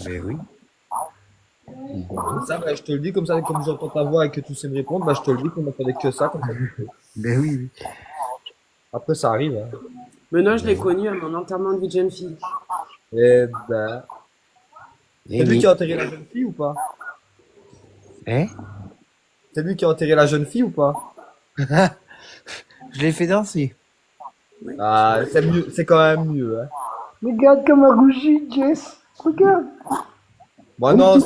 Mais oui. Ça, bah, je te le dis comme ça, comme j'entends ta voix et que tu sais me répondre, bah, je te le dis qu'on n'attendait que ça, comme ça. Mais oui, oui. Après, ça arrive, hein. Maintenant, je Mais l'ai oui. connu à mon enterrement de vie de jeune fille. Et ben, c'est Eh lui oui. qui a enterré la jeune fille ou pas? Hein? C'est lui qui a enterré la jeune fille ou pas? Je l'ai fait danser. Ouais. Ah, c'est mieux, c'est quand même mieux, hein. Regarde comme un rougi, Jess. Regarde. Moi, Oui, non, tout-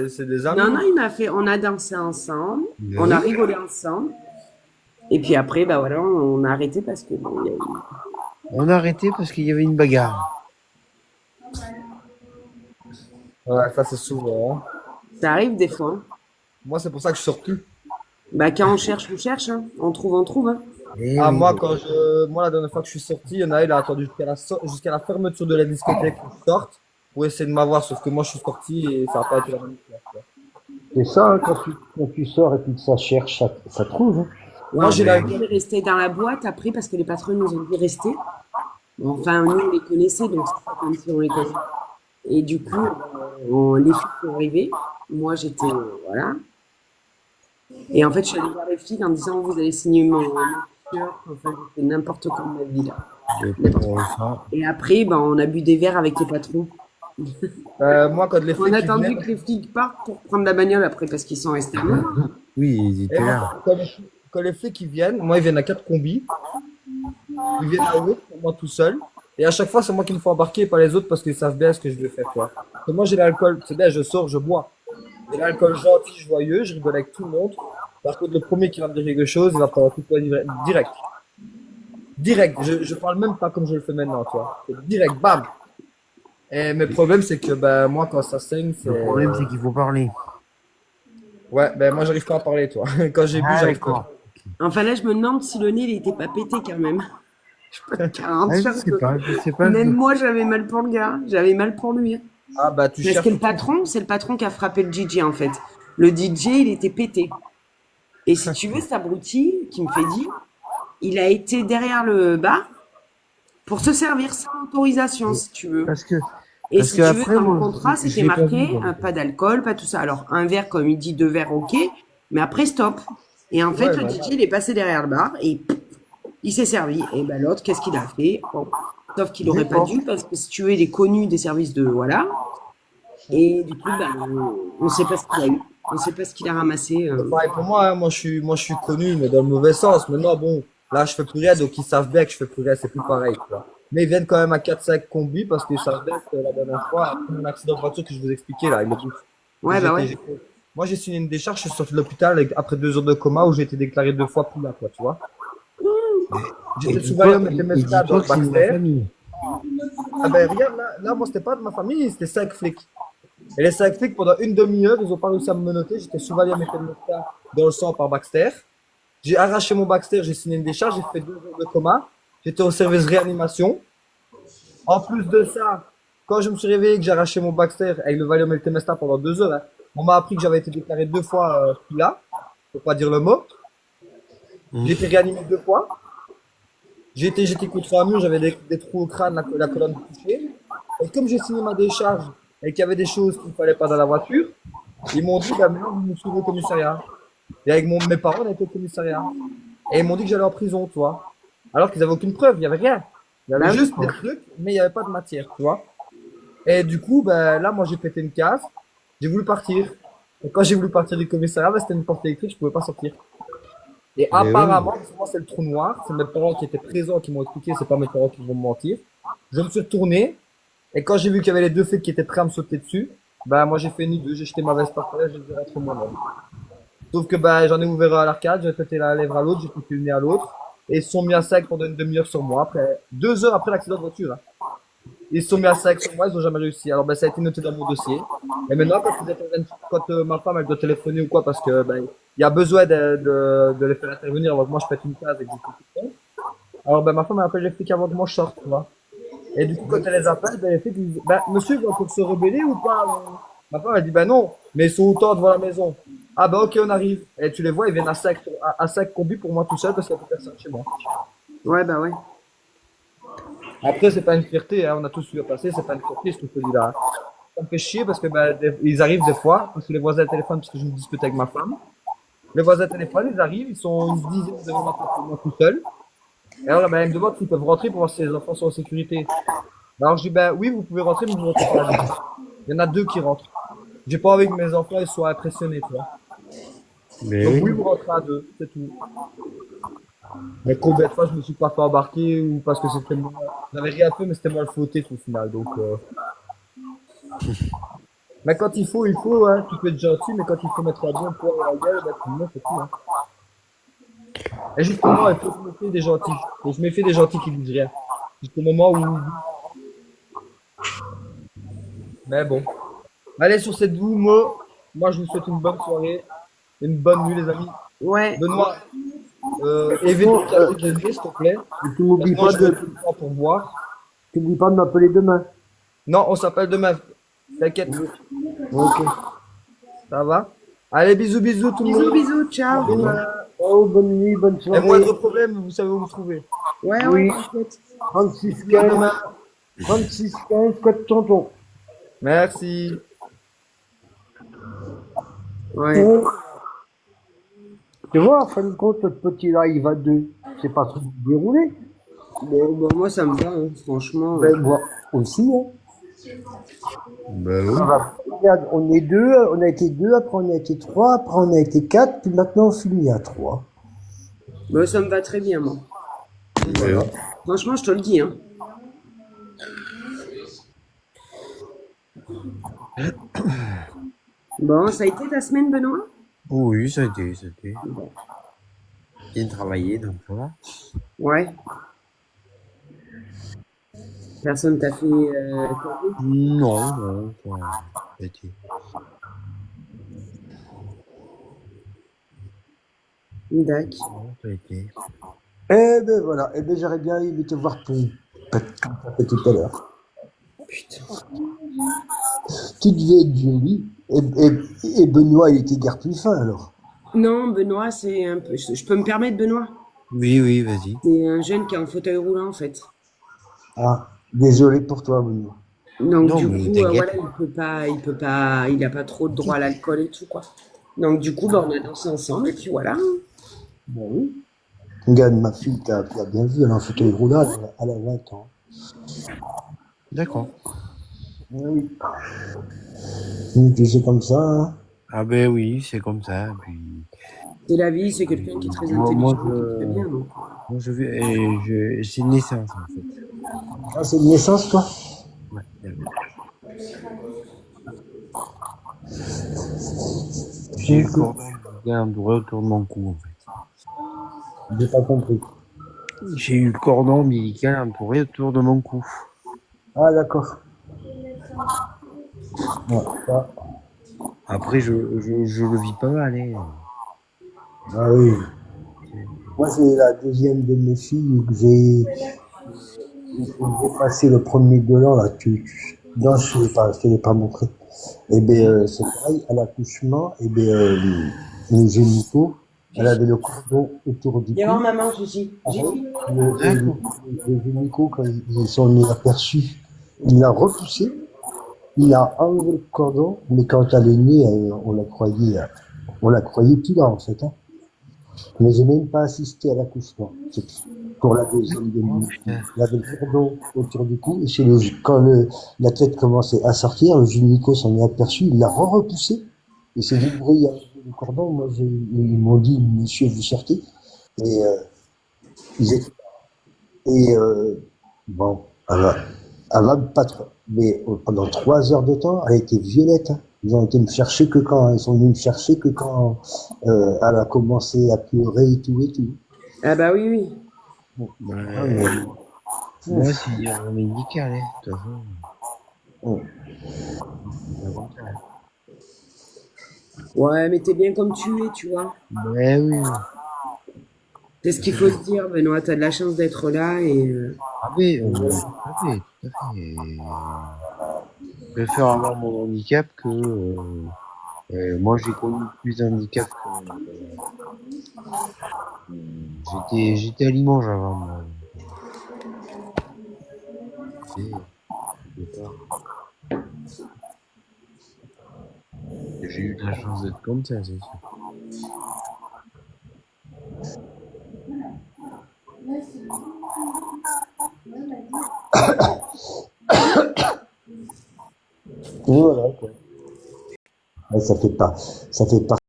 c'est des Non, non, amis. on a dansé ensemble, Mais on a oui. rigolé ensemble. Et puis après, bah voilà, on a arrêté parce que bon, On a arrêté parce qu'il y avait une bagarre. Ouais, ça, c'est souvent, hein. ça arrive des fois. Moi, c'est pour ça que je sors plus. Bah quand on cherche, hein. On trouve, on trouve. Hein. Eh Ah, oui. moi, la dernière fois que je suis sorti, il y en a, il a attendu jusqu'à la fermeture de la discothèque que je sorte pour essayer de m'avoir, sauf que moi, je suis sorti et ça n'a pas été la même histoire, quoi. C'est ça, hein, quand tu sors et puis que ça cherche, ça trouve. Hein. Ouais, Moi, j'ai la, on est resté dans la boîte après parce que les patrons nous ont dit rester. Bon, enfin, nous, on les connaissait, donc c'est pas comme si on les connaissait. Et du coup, les filles sont arrivées. Moi, j'étais, voilà. Et en fait, je suis allée voir les filles en disant, vous allez signer mon t-shirt. Enfin, j'ai fait n'importe quoi de ma vie, là. Le N'importe quoi. pauvre. Et après, ben, on a bu des verres avec les patrons. moi, quand les On flics a qui venaient, attendu que les flics partent pour prendre la bagnole après parce qu'ils sont restés à nous. Oui, ils et étaient moi, là. quand les flics qui viennent, moi, ils viennent à 4 combis, ils viennent à 8 pour moi tout seul. Et à chaque fois, c'est moi qui me fais embarquer et pas les autres parce qu'ils savent bien ce que je vais faire, quoi. Parce que moi, j'ai l'alcool, c'est bien, je sors, je bois. J'ai l'alcool gentil, joyeux, je rigole avec tout le monde. Par contre, le premier qui va me dire quelque chose, il va prendre tout point direct. Direct. Je parle même pas comme je le fais maintenant, tu vois. C'est direct, bam. Et mais le problème, c'est que, ben, moi, quand ça saigne, c'est, Le problème, c'est qu'il faut parler. ouais, ben, moi, j'arrive pas à parler, toi. Quand j'ai bu, Ah, j'arrive pas. d'accord. Enfin là, je me demande si le nez, il était pas pété quand même. Je peux te Ah, je garantir sais que pas, je sais pas. même moi, j'avais mal pour le gars. J'avais mal pour lui. Hein. Ah, bah, tu Parce cherches. que le patron, c'est le patron qui a frappé le DJ en fait. Le DJ, il était pété. Et si tu veux, cet abruti qui me fait dire, il a été derrière le bar pour se servir sans autorisation, si tu veux. Parce que, Et parce si que tu veux, après, dans le moi, contrat, je c'était l'ai pas vu. marqué Donc. pas d'alcool, pas tout ça. Alors, un verre, comme il dit, deux verres, ok, mais après, stop. Et en fait, Ouais, le bah, DJ, il est passé derrière le bar et il s'est servi. Et ben l'autre, qu'est-ce qu'il a fait? Bon. Sauf qu'il aurait pas D'accord. dû, parce que si tu veux, il est connu des services de. Voilà. Et du coup, ben, on sait pas ce qu'il a eu. On sait pas ce qu'il a ramassé. c'est pareil pour moi, hein. Moi, je suis connu, mais dans le mauvais sens. Maintenant, bon, là, je fais plus rien, donc ils savent bien que je fais plus rien, c'est plus pareil, quoi. Mais ils viennent quand même à 4-5 combis parce qu'ils savent bien que la dernière fois, après mon accident de voiture que je vous expliquais, là, ils me disent que Ouais, bah ouais. moi, j'ai signé une décharge, je suis sorti de l'hôpital après 2 heures de coma où j'ai été déclaré 2 fois plus là, quoi, tu vois. Et J'étais sous dis-toi, Valium et et Temesta dans dis-toi le que c'est de ma Baxter. famille. Ah ben, regarde, là, moi, c'était pas de ma famille, c'était 5 flics. Et les 5 flics, pendant une demi-heure, ils ont pas réussi à me menotter. J'étais sous Valium et Temesta dans le sang par Baxter. J'ai arraché mon Baxter, j'ai signé une décharge, j'ai fait 2 heures de coma. J'étais au service réanimation. En plus de ça, quand je me suis réveillé, que j'ai arraché mon Baxter avec le Valium et le Temesta pendant 2 heures, hein, on m'a appris que j'avais été déclaré 2 fois là, faut pas dire le mot. J'ai été réanimé 2 fois. J'étais contre un mur, j'avais des trous au crâne, la colonne touchée. Et comme j'ai signé ma décharge et qu'il y avait des choses qu'il ne fallait pas dans la voiture, ils m'ont dit, bah maintenant vous nous suivez au commissariat. Et avec mes parents, on a été au commissariat. Et ils m'ont dit que j'allais en prison, tu vois. Alors qu'ils n'avaient aucune preuve, il n'y avait rien. Il y avait Bah oui. juste des trucs, mais il n'y avait pas de matière, tu vois. Et du coup, ben, là, moi, j'ai pété une case. J'ai voulu partir. Et quand j'ai voulu partir du commissariat, ben, c'était une porte électrique, je pouvais pas sortir. Et Mais oui. apparemment, parce que moi, c'est le trou noir. C'est mes parents qui étaient présents qui m'ont expliqué, c'est pas mes parents qui vont me mentir. Je me suis retourné. Et quand j'ai vu qu'il y avait les deux flics qui étaient prêts à me sauter dessus, ben, moi, j'ai fait ni deux. J'ai jeté ma veste par terre, j'ai dit rentre moi-même. Sauf que, ben, j'en ai ouvert un à l'arcade, j'ai pété la lèvre à l'autre, j'ai coupé le nez à l'autre. Et ils se sont mis à sec pendant une demi-heure sur moi, après, 2 heures après l'accident de voiture, hein. Ils se sont mis à sec sur moi, ils ont jamais réussi. Alors, ben, ça a été noté dans mon dossier. Et maintenant, quand ma femme, elle doit téléphoner ou quoi, parce que, ben, il y a besoin de les faire intervenir avant que moi je pète une case et que je tout. Alors, ben, ma femme, elle appelle les flics avant que moi je sorte, tu vois. Et du coup, quand elle les appelle, ben, les flics, ils disent, ben, monsieur, il faut se rebeller ou pas? Ma femme, elle dit, ben non, mais ils sont autant devant la maison. Ah, ben, ok, on arrive. Et tu les vois, ils viennent à 5 combis pour moi tout seul parce qu'il n'y a plus personne chez moi. Ouais, bah ouais. Après, c'est pas une fierté, hein, on a tous vu le passer, c'est pas une fierté, ce que je te dis là. ça me fait chier parce que ils arrivent des fois, parce que les voisins téléphonent, parce que je me dispute avec ma femme. Les voisins téléphonent, ils arrivent, ils sont une dizaine devant l'appartement tout seuls. Et alors, ben, ils me demandent s'ils peuvent rentrer pour voir si les enfants sont en sécurité. Alors, je dis, ben oui, vous pouvez rentrer, mais vous rentrez pas. Il y en a deux qui rentrent. J'ai pas envie que mes enfants ils soient impressionnés, tu vois. Mais Donc oui. oui, vous rentrez à deux, c'est tout. Mais combien de fois je me suis pas fait embarquer ou parce que c'était moi. J'avais rien fait, mais c'était moi le fautif au final. Donc, mais quand il faut, hein. Tu peux être gentil, mais quand il faut mettre un bon poids à la gueule, ben tu le mets, c'est tout, hein. Et justement, il faut se méfier des gentils. Et je méfie des gentils qui disent rien. Jusqu'au moment où. Mais bon. Allez, sur cette doux mot, moi je vous souhaite une bonne soirée, une bonne nuit, les amis. Ouais. Benoît, évite de regarder tes yeux, s'il te plaît. Et tu m'oublies Sinon, pas je vais de, plus le temps pour boire. tu m'oublies pas de m'appeler demain. Non, on s'appelle demain. T'inquiète, Ok. ça va? Allez, bisous, bisous tout le Bisous, monde. bisous, ciao. Oh, bonne nuit, bonne Et soirée. moindre problème, vous savez où me trouver. Ouais, Oui. ouais, t'inquiète. 36 À 15, demain. 36 15, code tonton. Merci. Ouais. Oh. Tu vois, en fin de compte, notre petit live à deux, c'est pas trop déroulé. Bon, bah, moi, ça me va, hein, franchement. Ben, moi aussi, hein. Bah oui. Ça va. Regarde, on est deux, on a été deux, après on a été trois, après on a été quatre, puis maintenant on finit à trois. Bah, ça me va très bien, moi. Voilà. Franchement, je te le dis, hein. Bon, ça a été ta semaine, Benoît? Oui, ça a été, ça a été. Bien travaillé, donc voilà. Ouais. Personne t'a fait corriger? Non, non, ça a été. D'accord. Non, ça a été. Eh ben voilà, eh ben j'aurais bien aimé te voir pour comme t'as fait tout à l'heure. Putain. Tu devais être joli. Et Benoît, il était guère plus fin alors. Non, Benoît, c'est un peu. Je peux me permettre, Benoît? Oui, oui, vas-y. C'est un jeune qui est en fauteuil roulant, en fait. Ah, désolé pour toi, Benoît. Donc, Non, du mais coup, t'inquiète. voilà, il a pas trop de droit à l'alcool et tout, quoi. Donc, du coup, bah, on a dansé ensemble, et puis voilà. Ben oui. Regarde, ma fille, tu as bien vu, elle a un fauteuil roulant, elle a 20 ans. D'accord. Ben oui. C'est comme ça, hein. Ah ben oui, c'est comme ça. Puis C'est la vie, c'est quelqu'un qui est très moi, intelligent, qui est très bien, donc. moi je vais, c'est une naissance en fait. Ah, c'est de naissance, toi? Ouais. J'ai eu le cordon ombilical entouré autour de mon cou en fait. J'ai pas compris. J'ai eu le cordon ombilical entouré autour de mon cou. Ah, d'accord. Ouais, ça. Après, je le vis pas mal, hein. Ah oui. Moi, c'est la deuxième de mes filles que j'ai passé le premier de l'an, là. Non, je te l'ai pas montré. Eh bien, c'est pareil, à l'accouchement, eh bien, le gynéco, elle avait le cordon autour du Viens cou. voir maman, Gigi. Gigi. Le gynéco, quand ils s'en est aperçu, il l'a repoussé, il a enlevé le cordon, mais quand elle est née, on la croyait plus là, en fait, hein. Mais j'ai même pas assisté à l'accouchement. C'est pour la deuxième de Oh, nuit. putain. Il avait le cordon autour du cou, et quand la tête commençait à sortir, le gynéco s'en est aperçu, il l'a repoussé, et c'est du bruit, il y a le cordon, ils m'ont dit, monsieur, vous sortez, et, ils étaient, et, bon, elle va pas trop, mais pendant 3 heures de temps, elle était violette, hein. Ils ont été me chercher que quand, ils sont venus me chercher que quand, elle a commencé à pleurer et tout et tout. Ah bah oui, oui. Ah, mais, Moi, c'est un médical, hein, de toute façon. oh. Ouais, mais t'es bien comme tu es, tu vois. Ben oui. C'est ce qu'il faut se dire, Benoît. T'as de la chance d'être là et Ah oui, tout à fait, tout à fait. Je préfère avoir mon handicap que moi j'ai connu plus d'handicap que j'étais à Limoges avant moi. C'est pas- J'ai eu de la chance d'être comme ça, c'est sûr. Et voilà, quoi. Ouais, ça fait pas